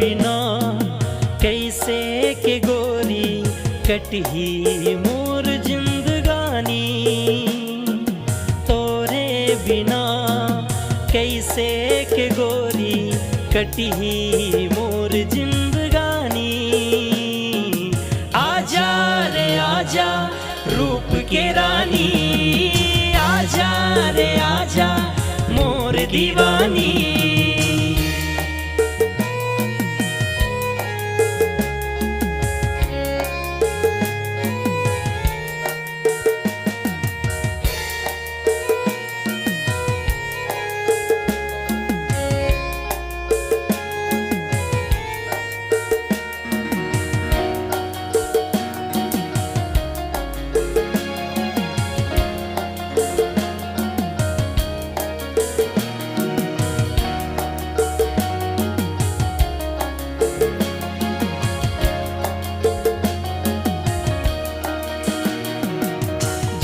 बिना कैसे के गोरी कटही मोर जिंदगानी, तोरे बिना कैसे के गोरी कटही मोर जिंदगानी। आजा रे आजा रूप के रानी, आजा रे आजा मोर दीवानी।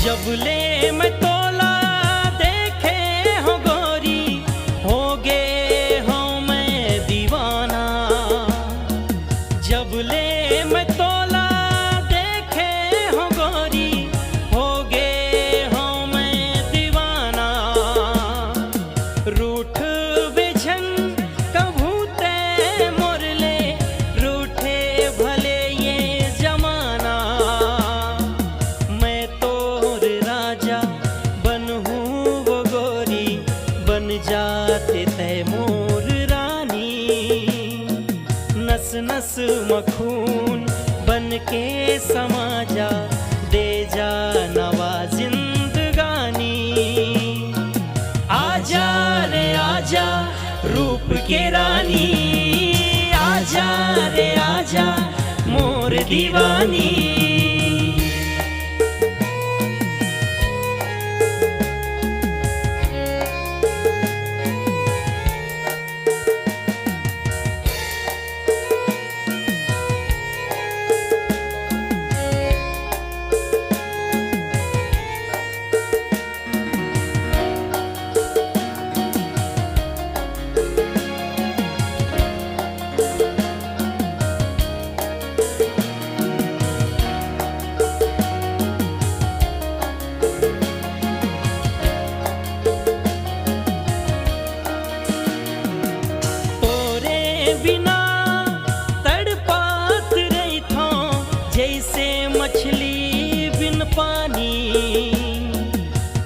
जबले मैं तोला देखे हो गोरी, होगे हो मैं दीवाना। जबले मैं तोला देखे हो गोरी, होगे हो मैं दीवाना। रूठ बेझन कभूते मोरले, रूठे भले ये जमाना। मैं तो जाते तय मोर रानी, नस नस मखून बन के समा जा, दे जा नवा जिंदगानी। आजा रे आजा रूप के रानी, आजा रे आजा मोर दीवानी। बिना तड़पात रही था जैसे मछली बिन पानी,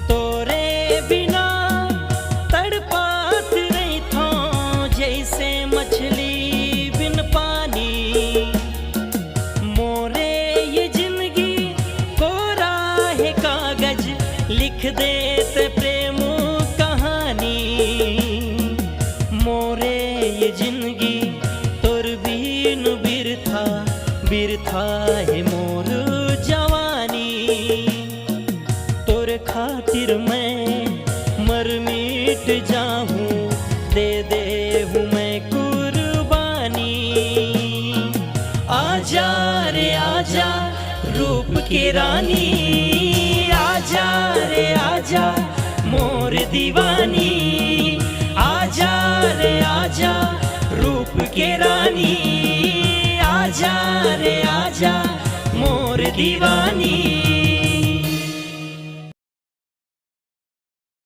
तोरे बिना तड़पात रही था जैसे मछली बिन पानी। मोरे ये जिंदगी कोरा है कागज, लिख देते प्रेम कहानी। मोरे ये जिंदगी बिरथा है मोर जवानी। तोर खातिर मैं मर मिट जाऊं, दे दे हूँ मैं कुर्बानी। आजा रे आजा रूप के रानी, आजा रे आजा मोर दीवानी। आजा रे आजा रूप के रानी, आजा रे आजा मोर दीवानी।